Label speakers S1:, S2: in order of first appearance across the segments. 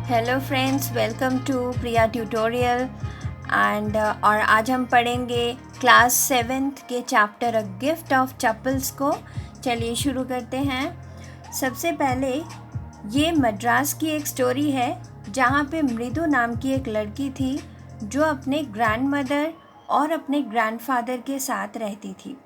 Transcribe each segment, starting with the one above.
S1: Hello friends, welcome to Priya tutorial और आज हम पढ़ेंगे क्लास 7th के chapter a gift of chappals को। चलिए शुरू करते हैं। सबसे पहले ये मद्रास की एक स्टोरी है जहाँ पे मृदु नाम की एक लड़की थी जो अपने ग्रैंडमदर और अपने ग्रैंडफादर के साथ रहती थी।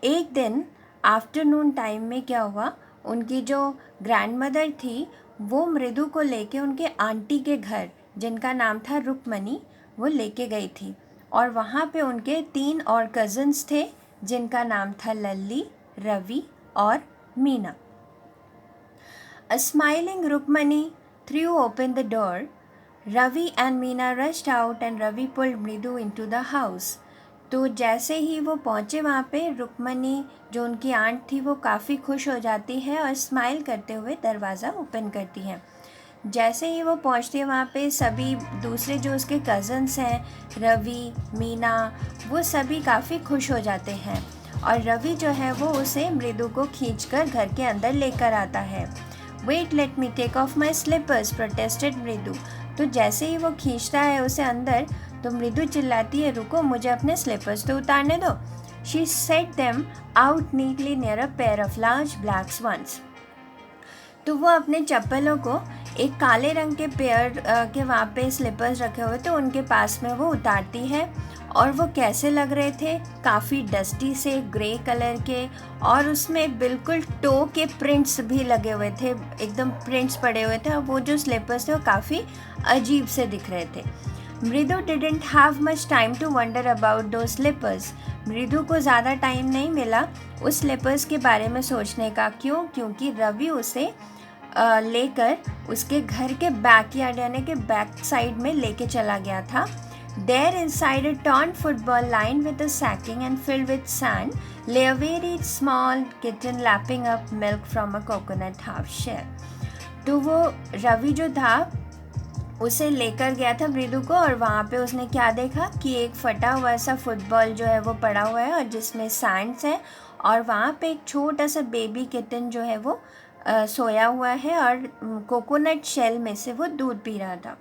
S1: एक दिन आफ्टरनून टाइम में क्या हुआ, उनकी जो ग्रैंडमदर थी वो मृदु को लेके उनके आंटी के घर, जिनका नाम था रुक्मणी, वो लेके गई थी। और वहाँ पे उनके 3 और कज़न्स थे जिनका नाम था लल्ली, रवि और Meena. A smiling Rukmani threw open the door. Ravi and Meena rushed out and Ravi pulled Mridu into the house. तो जैसे ही वो पहुँचे वहाँ पे, रुक्मणी जो उनकी आंट थी वो काफ़ी खुश हो जाती है और स्माइल करते हुए दरवाज़ा ओपन करती है। जैसे ही वो पहुँचती है वहाँ पे सभी दूसरे जो उसके कज़न्स हैं, रवि, मीना, वो सभी काफ़ी खुश हो जाते हैं और रवि जो है वो उसे मृदु को खींचकर घर के अंदर लेकर आता है। Wait let me take off my slippers, protested Mridu. तो जैसे ही वो खींचता है उसे अंदर, तो मृदु चिल्लाती है, रुको, मुझे अपने स्लीपर्स तो उतारने दो। She set them out neatly near a pair of large black swans. तो वो अपने चप्पलों को एक काले रंग के पेयर के वहाँ पे स्लीपर्स रखे हुए थे उनके पास में वो उतारती है। और वो कैसे लग रहे थे, काफ़ी डस्टी से ग्रे कलर के, और उसमें बिल्कुल टो के प्रिंट्स भी लगे हुए थे, एकदम प्रिंट्स पड़े हुए थे। और वो जो स्लीपर्स थे वो काफ़ी अजीब से दिख रहे थे। Mridu didn't have much time to wonder about those slippers. Mridu को ज़्यादा टाइम नहीं मिला उस स्लीपर्स के बारे में सोचने का। क्यों? क्योंकि रवि उसे लेकर उसके घर के बैकयार्ड यानी कि बैक साइड में लेके चला गया था। There inside a torn football lined with a sacking and filled with sand lay a very small kitten lapping up milk from a coconut half shell. तो वो रवि जो था उसे लेकर गया था मृदु को, और वहाँ पे उसने क्या देखा कि एक फटा हुआ सा फुटबॉल जो है वो पड़ा हुआ है और जिसमें सैंड्स है, और वहाँ पे एक छोटा सा बेबी किटन जो है वो सोया हुआ है और कोकोनट शेल में से वो दूध पी रहा था।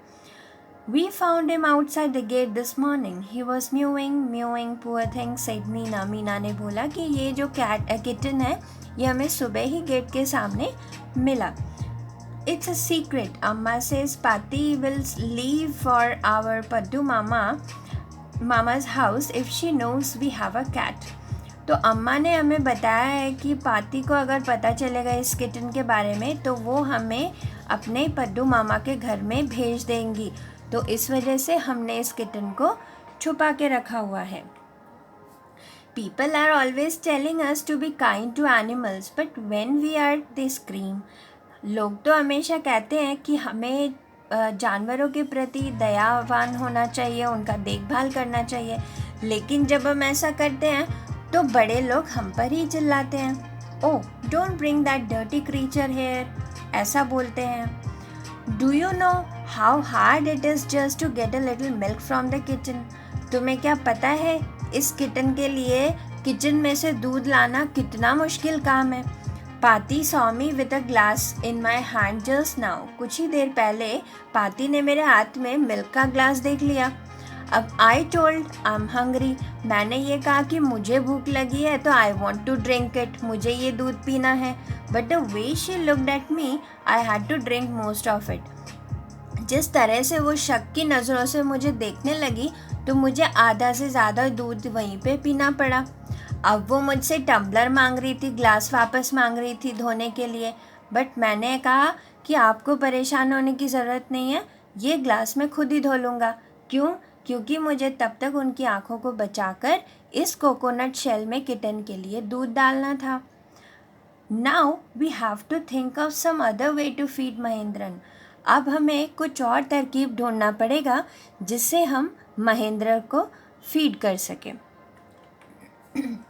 S1: We found him outside the gate this morning. He was mewing, mewing, poor thing, said Meena. Meena ने बोला कि ये जो किटन है ये हमें सुबह ही गेट के सामने मिला। It's a secret. Amma says Pati will leave for our Paddu mama's house if she knows we have a cat. तो अम्मा ने हमें बताया है कि पाती को अगर पता चलेगा इस किटन के बारे में तो वो हमें अपने पद्दू मामा के घर में भेज देंगी। तो इस वजह से हमने इस किटन को छुपा के रखा हुआ है। People are always telling us to be kind to animals, but when we are they scream. लोग तो हमेशा कहते हैं कि हमें जानवरों के प्रति दयावान होना चाहिए, उनका देखभाल करना चाहिए, लेकिन जब हम ऐसा करते हैं तो बड़े लोग हम पर ही चिल्लाते हैं। Oh, don't bring that dirty creature here, ऐसा बोलते हैं। Do you know how hard it is just to get a little milk from the kitchen. तुम्हें क्या पता है इस किटन के लिए किचन में से दूध लाना कितना मुश्किल काम है। पाती saw me with a glass in my hand just now. कुछ ही देर पहले पाती ने मेरे हाथ में मिल्क का ग्लास देख लिया। अब I told I am hungry, मैंने ये कहा कि मुझे भूख लगी है तो I want to drink it, मुझे ये दूध पीना है। But the way she looked at me I had to drink most of it. जिस तरह से वो शक की नज़रों से मुझे देखने लगी तो मुझे आधा से ज़्यादा दूध वहीं पे पीना पड़ा। अब वो मुझसे टम्बलर मांग रही थी, ग्लास वापस मांग रही थी धोने के लिए, बट मैंने कहा कि आपको परेशान होने की ज़रूरत नहीं है, ये ग्लास मैं खुद ही धो लूँगा। क्यों? क्योंकि मुझे तब तक उनकी आँखों को बचाकर इस कोकोनट शेल में किटन के लिए दूध डालना था। Now we have to think of some other way to feed Mahendran. अब हमें कुछ और तरकीब ढूंढना पड़ेगा जिससे हम महेंद्र को फीड कर सकें।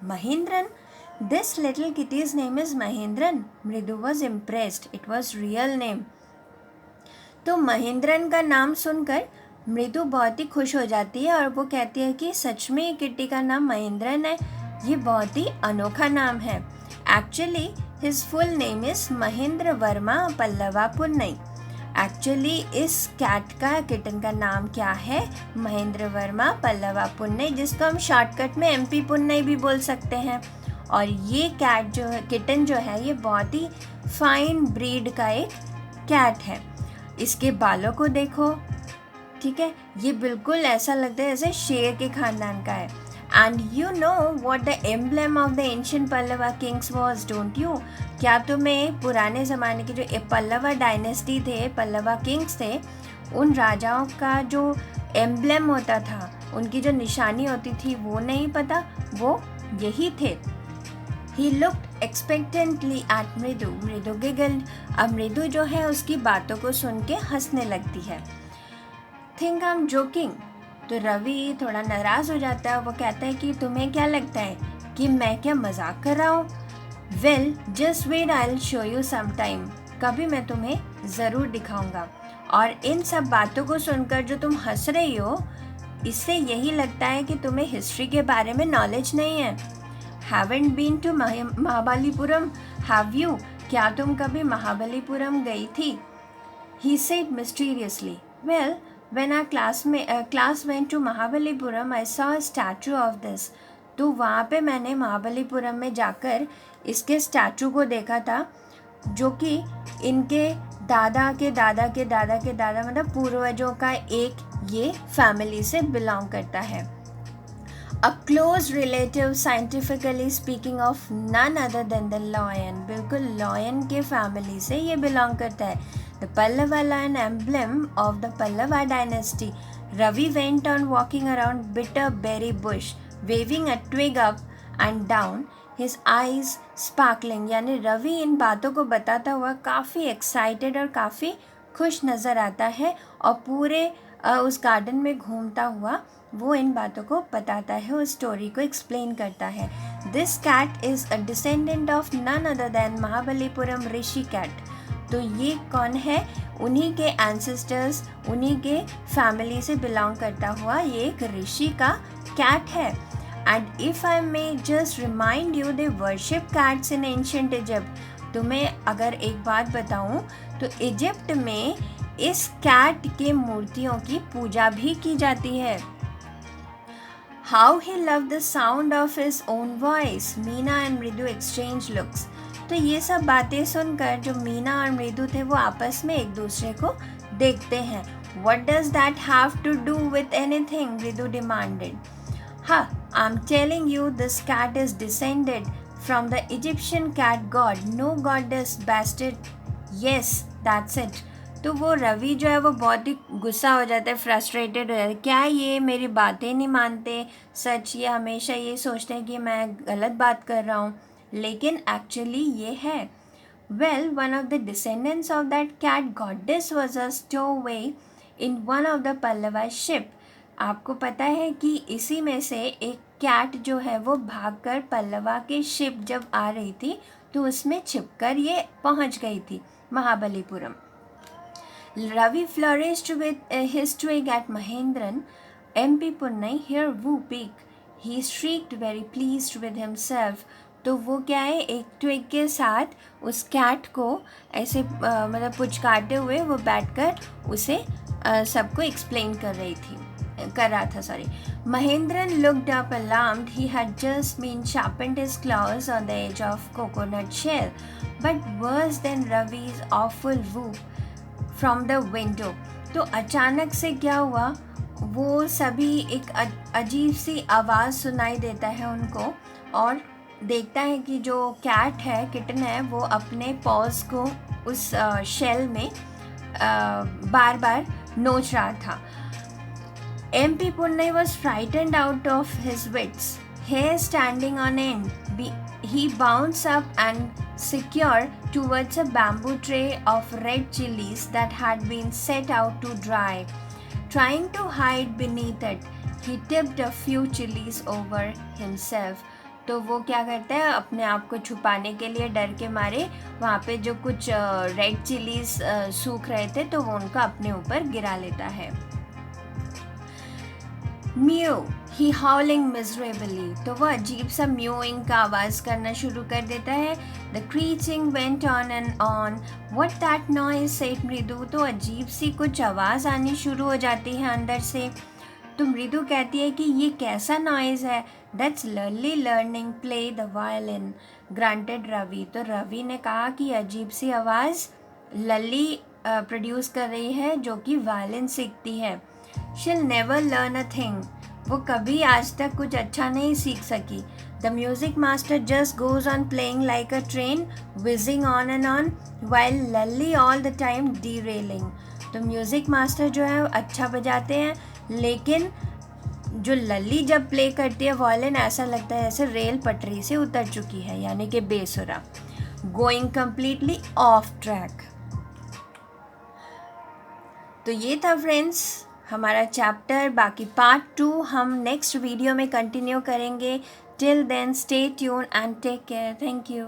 S1: Mahendran, this little kitty's name is Mahendran. Mridu was impressed, it was real name. तो महेंद्रन का नाम सुनकर मृदु बहुत ही खुश हो जाती है और वो कहती है कि सच में ये किट्टी का नाम महेंद्रन है, ये बहुत ही अनोखा नाम है। Actually his full name is Mahendra Verma Pallava पुन्नई। Actually इस किटन का नाम क्या है? महेंद्र वर्मा पल्लवा पुन्नई, जिसको हम शॉर्टकट में MP पुन्नई भी बोल सकते हैं। और ये किटन जो है ये बहुत ही फाइन ब्रीड का एक कैट है। इसके बालों को देखो, ठीक है, ये बिल्कुल ऐसा लगता है जैसे शेर के खानदान का है। And you know what the emblem of the ancient Pallava Kings was, don't you? क्या तुम्हें पुराने ज़माने के जो पल्लवा डायनेस्टी थे, पल्लवा किंग्स थे, उन राजाओं का जो एम्ब्लेम होता था, उनकी जो निशानी होती थी, वो नहीं पता? वो यही थे। He looked expectantly at मृदु। मृदु गिगल्ड। अब मृदु जो है उसकी बातों को सुन के हंसने लगती है। Think I'm joking। तो रवि थोड़ा नाराज़ हो जाता है। वो कहता है कि तुम्हें क्या लगता है कि मैं क्या मजाक कर रहा हूँ? Well, just wait, I'll show you sometime। कभी मैं तुम्हें ज़रूर दिखाऊंगा। और इन सब बातों को सुनकर जो तुम हंस रही हो, इससे यही लगता है कि तुम्हें हिस्ट्री के बारे में नॉलेज नहीं है। Haven't been to Mahabalipuram, have you? क्या तुम कभी महाबलीपुरम गई थी? He said mysteriously, well, when our class went to Mahabalipuram, I saw a statue of this। तो वहाँ पे मैंने महाबलीपुरम में जाकर इसके स्टैचू को देखा था, जो कि इनके दादा के दादा के दादा के दादा मतलब पूर्वजों का एक ये फैमिली से बिलोंग करता है। A close relative, scientifically speaking, of none other than the lion। बिल्कुल lion के फैमिली से ये बिलोंग करता है। The Pallava lion, emblem of the Pallava dynasty। Ravi went on walking around bitter berry bush, waving a twig up and down, his eyes sparkling। यानी रवि इन बातों को बताता हुआ काफ़ी एक्साइटेड और काफ़ी खुश नज़र आता है, और पूरे उस गार्डन में घूमता हुआ वो इन बातों को बताता है, उस स्टोरी को एक्सप्लेन करता है। This cat is a descendant of none other than Mahabalipuram Rishi cat. तो ये कौन है? उन्हीं के एंसेस्टर्स, उन्हीं के फैमिली से बिलोंग करता हुआ ये एक ऋषि का कैट है। And if I may just remind you, they worship cats in ancient Egypt. तुम्हें अगर एक बात बताऊं तो इजिप्ट में इस कैट के मूर्तियों की पूजा भी की जाती है। How he loved the sound of his own voice। Meena and मृदु exchange looks। तो ये सब बातें सुनकर जो मीना और मृदु थे वो आपस में एक दूसरे को देखते हैं। What does that have to do with anything? मृदु demanded। हाँ, I'm telling you, this cat is descended from the Egyptian cat god। No goddess bastard। Yes, that's it। तो वो रवि जो है वो बहुत ही गुस्सा हो जाता है, फ्रस्ट्रेटेड हो जाता है। क्या ये मेरी बातें नहीं मानते? सच, ये हमेशा ये सोचते हैं कि मैं गलत बात कर रहा हूँ, लेकिन एक्चुअली ये है। Well, one of the descendants of that cat goddess was a stowaway in one of the Pallava ship. आपको पता है कि इसी में से एक कैट जो है वो भागकर पल्लवा के शिप जब आ रही थी तो उसमें छिपकर ये पहुँच गई थी Mahabalipuram. Ravi flourished with his twig at Mahendran। MP Punnai, here woo peak। He shrieked, very pleased with himself। तो वो क्या है, एक ट्विग के साथ उस कैट को ऐसे मतलब पुचकारते हुए वो बैठकर उसे सबको एक्सप्लेन कर रहा था। Mahendran looked up alarmed। He had just been sharpened his claws on the edge of coconut shell। But worse than Ravi's awful whoop from the window. तो अचानक से क्या हुआ, वो सभी एक अजीब सी आवाज़ सुनाई देता है उनको, और देखता है कि जो कैट है, किटन है, वो अपने पॉज को उस शेल में बार बार नोच रहा था। MP Punnai was frightened out of his wits, hair standing on end। He bounced up and secured towards a bamboo tray of red chilies that had been set out to dry। Trying to hide beneath it, he tipped a few chilies over himself। तो वो क्या करता है, अपने आप को छुपाने के लिए डर के मारे वहाँ पे जो कुछ रेड चिलीज सूख रहे थे तो वो उनको अपने ऊपर गिरा लेता है। म्यू ही हाउलिंग मिजरेबली, तो वो अजीब सा म्यूइंग का आवाज़ करना शुरू कर देता है. The creaking went on and on. What that noise said Mridu, तो अजीब सी कुछ आवाज़ आनी शुरू हो जाती है अंदर से. तो मृदु कहती है कि ये कैसा नॉइज़ है. That's Lali learning play the violin, granted Ravi. तो रवि ने कहा कि अजीब सी आवाज़ लली प्रोड्यूस कर रही है जो कि वायलिन सीखती है. शील नेवर लर्न अ थिंग, वो कभी आज तक कुछ अच्छा नहीं सीख सकी. The music master just goes on playing like a train whizzing on and on while Lali all the time derailing. तो म्यूज़िक मास्टर जो है अच्छा बजाते हैं, लेकिन जो लली जब प्ले करती है वायलिन, ऐसा लगता है जैसे रेल पटरी से उतर चुकी है, यानी कि बेसुरा, गोइंग कम्प्लीटली ऑफ ट्रैक. तो ये था फ्रेंड्स हमारा चैप्टर. बाकी पार्ट 2 हम नेक्स्ट वीडियो में कंटिन्यू करेंगे. Till then stay tune and take care. Thank you.